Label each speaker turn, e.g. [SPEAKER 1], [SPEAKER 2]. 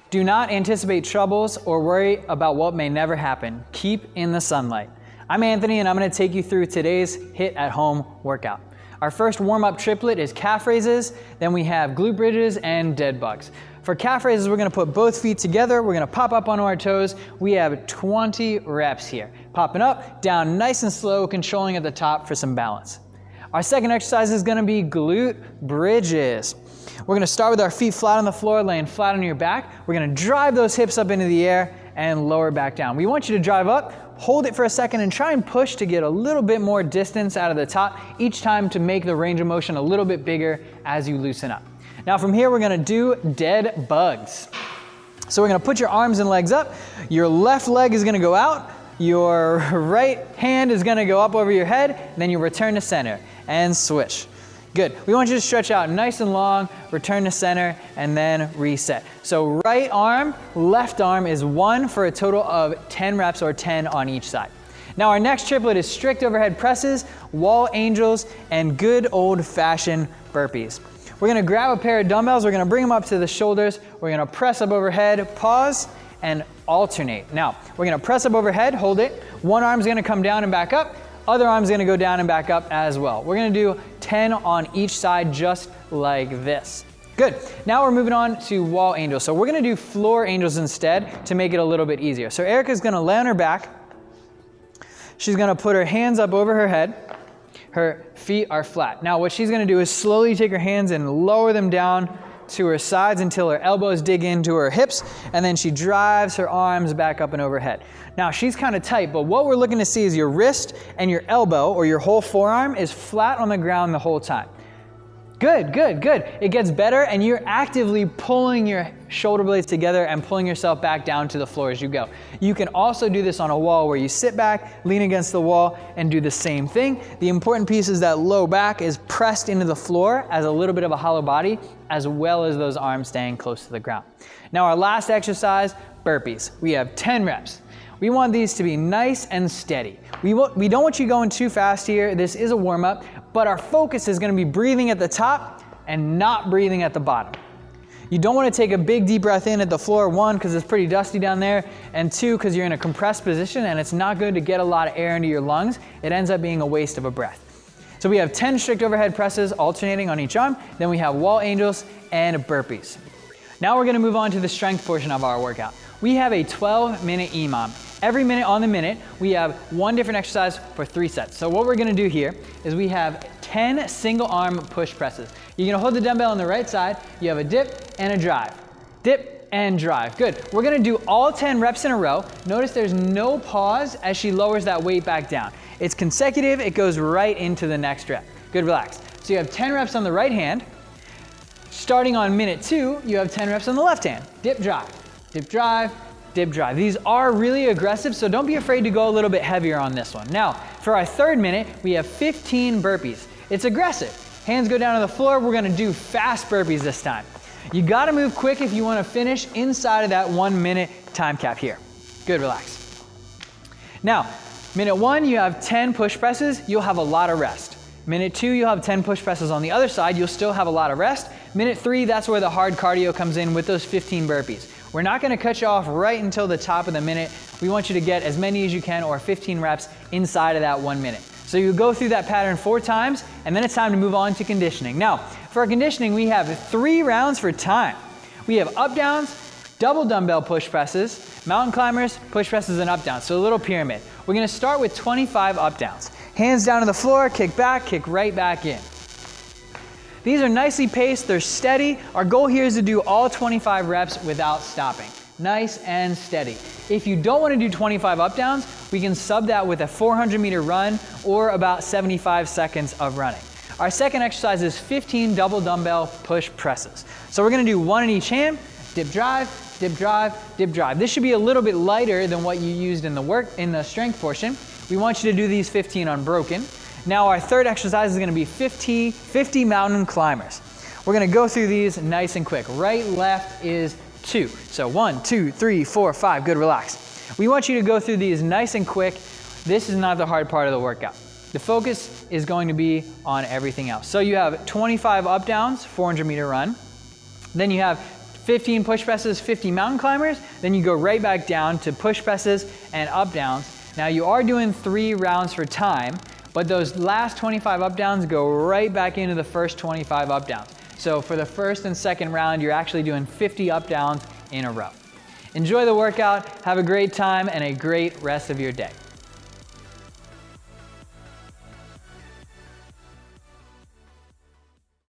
[SPEAKER 1] Do not anticipate troubles or worry about what may never happen. Keep in the sunlight. I'm Anthony and I'm going to take you through today's HIIT at home workout. Our first warm-up triplet is calf raises, then we have glute bridges and dead bugs. For calf raises, we're going to put both feet together, we're going to pop up onto our toes. We have 20 reps here. Popping up, down nice and slow, controlling at the top for some balance. Our second exercise is going to be glute bridges. We're going to start with our feet flat on the floor, laying flat on your back. We're going to drive those hips up into the air and lower back down. We want you to drive up, hold it for a second, and try and push to get a little bit more distance out of the top each time to make the range of motion a little bit bigger as you loosen up. Now from here, we're going to do dead bugs. So we're going to put your arms and legs up. Your left leg is going to go out. Your right hand is going to go up over your head. And then you return to center and switch. Good. We want you to stretch out nice and long, return to center, and then reset. So right arm, left arm is 1 for a total of 10 reps or 10 on each side. Now our next triplet is strict overhead presses, wall angels, and good old-fashioned burpees. We're going to grab a pair of dumbbells, we're going to bring them up to the shoulders, we're going to press up overhead, pause, and alternate. Now, we're going to press up overhead, hold it, one arm's going to come down and back up, other arm's going to go down and back up as well. We're going to do 10 on each side just like this. Good. Now we're moving on to wall angels. So we're going to do floor angels instead to make it a little bit easier. So Erica's going to lay on her back. She's going to put her hands up over her head. Her feet are flat. Now what she's going to do is slowly take her hands and lower them down to her sides until her elbows dig into her hips, and then she drives her arms back up and overhead. Now she's kind of tight, but what we're looking to see is your wrist and your elbow or your whole forearm is flat on the ground the whole time. Good, good, good. It gets better and you're actively pulling your shoulder blades together and pulling yourself back down to the floor as you go. You can also do this on a wall where you sit back, lean against the wall, and do the same thing. The important piece is that low back is pressed into the floor as a little bit of a hollow body, as well as those arms staying close to the ground. Now our last exercise, burpees. We have 10 reps. We want these to be nice and steady. We don't want you going too fast here. This is a warm-up, but our focus is going to be breathing at the top and not breathing at the bottom. You don't want to take a big deep breath in at the floor, 1, because it's pretty dusty down there, and 2, because you're in a compressed position and it's not good to get a lot of air into your lungs. It ends up being a waste of a breath. So we have 10 strict overhead presses alternating on each arm, then we have wall angels and burpees. Now we're going to move on to the strength portion of our workout. We have a 12-minute EMOM. Every minute on the minute, we have 1 different exercise for 3 sets. So what we're going to do here is we have 10 single arm push presses. You're going to hold the dumbbell on the right side. You have a dip and a drive. Dip and drive. Good. We're going to do all 10 reps in a row. Notice there's no pause as she lowers that weight back down. It's consecutive. It goes right into the next rep. Good, relax. So you have 10 reps on the right hand. Starting on minute 2, you have 10 reps on the left hand. Dip, drive. Dip, drive. Dip, drive. These are really aggressive, so don't be afraid to go a little bit heavier on this one. Now, for our 3rd minute, we have 15 burpees. It's aggressive. Hands go down to the floor. We're going to do fast burpees this time. You got to move quick if you want to finish inside of that 1 minute time cap here. Good, relax. Now, minute 1, you have 10 push presses. You'll have a lot of rest. Minute 2, you'll have 10 push presses on the other side. You'll still have a lot of rest. Minute 3, that's where the hard cardio comes in with those 15 burpees. We're not going to cut you off right until the top of the minute. We want you to get as many as you can, or 15 reps inside of that 1 minute. So you go through that pattern 4 times, and then it's time to move on to conditioning. Now, for our conditioning, we have 3 rounds for time. We have up downs, double dumbbell push presses, mountain climbers, push presses, and up downs. So a little pyramid. We're going to start with 25 up downs. Hands down to the floor, kick back, kick right back in. These are nicely paced, they're steady. Our goal here is to do all 25 reps without stopping. Nice and steady. If you don't want to do 25 up downs, we can sub that with a 400-meter run or about 75 seconds of running. Our second exercise is 15 double dumbbell push presses. So we're going to do 1 in each hand, dip, drive, dip, drive, dip, drive. This should be a little bit lighter than what you used in the strength portion. We want you to do these 15 unbroken. Now our third exercise is going to be 50 mountain climbers. We're going to go through these nice and quick. Right, left is 2. So 1, 2, 3, 4, 5. Good, relax. We want you to go through these nice and quick. This is not the hard part of the workout. The focus is going to be on everything else. So you have 25 up downs, 400-meter run. Then you have 15 push presses, 50 mountain climbers, then you go right back down to push presses and up downs. Now you are doing 3 rounds for time, but those last 25 up downs go right back into the first 25 up downs. So for the first and second round, you're actually doing 50 up downs in a row. Enjoy the workout, have a great time, and a great rest of your day.